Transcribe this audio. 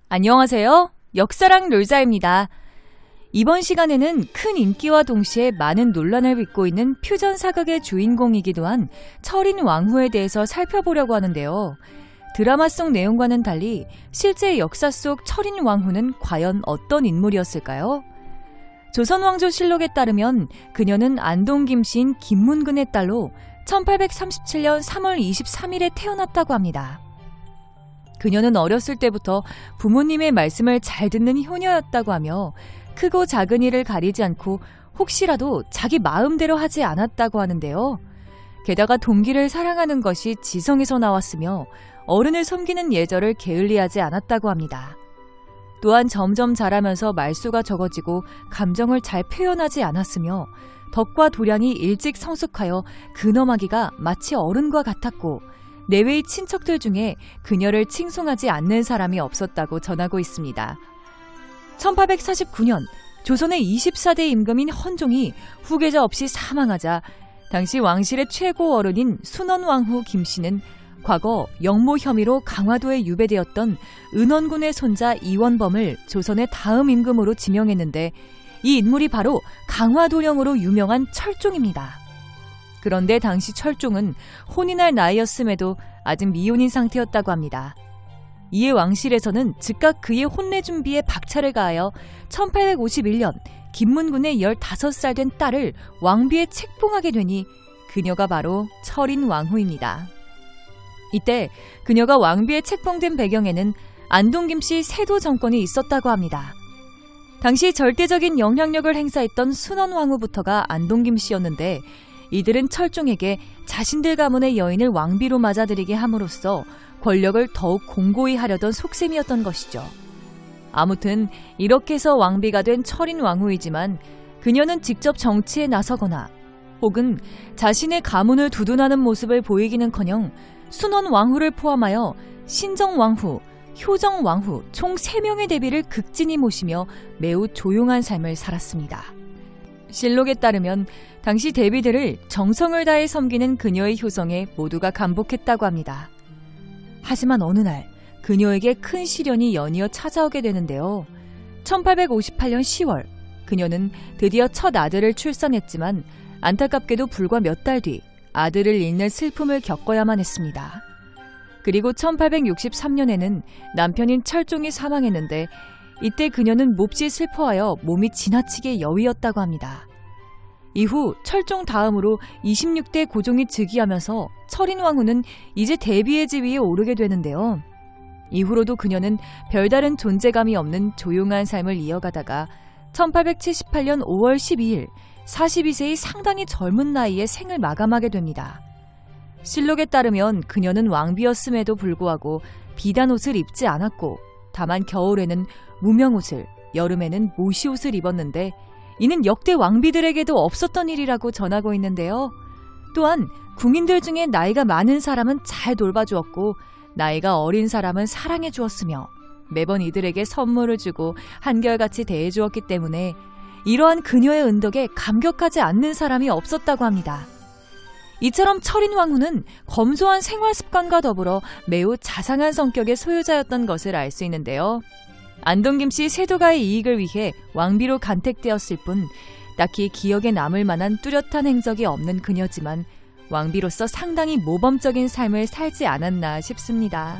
안녕하세요. 역사랑 놀자입니다. 이번 시간에는 큰 인기와 동시에 많은 논란을 빚고 있는 퓨전 사극의 주인공이기도 한 철인 왕후에 대해서 살펴보려고 하는데요. 드라마 속 내용과는 달리 실제 역사 속 철인 왕후는 과연 어떤 인물이었을까요? 조선왕조실록에 따르면 그녀는 안동 김씨인 김문근의 딸로 1837년 3월 23일에 태어났다고 합니다. 그녀는 어렸을 때부터 부모님의 말씀을 잘 듣는 효녀였다고 하며 크고 작은 일을 가리지 않고 혹시라도 자기 마음대로 하지 않았다고 하는데요. 게다가 동기를 사랑하는 것이 지성에서 나왔으며 어른을 섬기는 예절을 게을리하지 않았다고 합니다. 또한 점점 자라면서 말수가 적어지고 감정을 잘 표현하지 않았으며 덕과 도량이 일찍 성숙하여 근엄하기가 마치 어른과 같았고 내외의 친척들 중에 그녀를 칭송하지 않는 사람이 없었다고 전하고 있습니다. 1849년 조선의 24대 임금인 헌종이 후계자 없이 사망하자 당시 왕실의 최고 어른인 순원왕후 김씨는 과거 영모 혐의로 강화도에 유배되었던 은원군의 손자 이원범을 조선의 다음 임금으로 지명했는데 이 인물이 바로 강화도령으로 유명한 철종입니다. 그런데 당시 철종은 혼인할 나이였음에도 아직 미혼인 상태였다고 합니다. 이에 왕실에서는 즉각 그의 혼례 준비에 박차를 가하여 1851년 김문군의 15살 된 딸을 왕비에 책봉하게 되니 그녀가 바로 철인 왕후입니다. 이때 그녀가 왕비에 책봉된 배경에는 안동 김씨 세도 정권이 있었다고 합니다. 당시 절대적인 영향력을 행사했던 순원왕후부터가 안동 김씨였는데 이들은 철종에게 자신들 가문의 여인을 왕비로 맞아들이게 함으로써 권력을 더욱 공고히 하려던 속셈이었던 것이죠. 아무튼 이렇게 해서 왕비가 된 철인 왕후이지만 그녀는 직접 정치에 나서거나 혹은 자신의 가문을 두둔하는 모습을 보이기는커녕 순원 왕후를 포함하여 신정 왕후, 효정 왕후 총 3명의 대비를 극진히 모시며 매우 조용한 삶을 살았습니다. 실록에 따르면 당시 대비들을 정성을 다해 섬기는 그녀의 효성에 모두가 감복했다고 합니다. 하지만 어느 날 그녀에게 큰 시련이 연이어 찾아오게 되는데요. 1858년 10월 그녀는 드디어 첫 아들을 출산했지만 안타깝게도 불과 몇 달 뒤 아들을 잃는 슬픔을 겪어야만 했습니다. 그리고 1863년에는 남편인 철종이 사망했는데 이때 그녀는 몹시 슬퍼하여 몸이 지나치게 여위었다고 합니다. 이후 철종 다음으로 26대 고종이 즉위하면서 철인 왕후는 이제 대비의 지위에 오르게 되는데요. 이후로도 그녀는 별다른 존재감이 없는 조용한 삶을 이어가다가 1878년 5월 12일 42세의 상당히 젊은 나이에 생을 마감하게 됩니다. 실록에 따르면 그녀는 왕비였음에도 불구하고 비단옷을 입지 않았고 다만 겨울에는 무명옷을, 여름에는 모시옷을 입었는데 이는 역대 왕비들에게도 없었던 일이라고 전하고 있는데요. 또한 궁인들 중에 나이가 많은 사람은 잘 돌봐주었고 나이가 어린 사람은 사랑해 주었으며 매번 이들에게 선물을 주고 한결같이 대해주었기 때문에 이러한 그녀의 은덕에 감격하지 않는 사람이 없었다고 합니다. 이처럼 철인 왕후는 검소한 생활 습관과 더불어 매우 자상한 성격의 소유자였던 것을 알 수 있는데요. 안동 김씨 세도가의 이익을 위해 왕비로 간택되었을 뿐 딱히 기억에 남을 만한 뚜렷한 행적이 없는 그녀지만 왕비로서 상당히 모범적인 삶을 살지 않았나 싶습니다.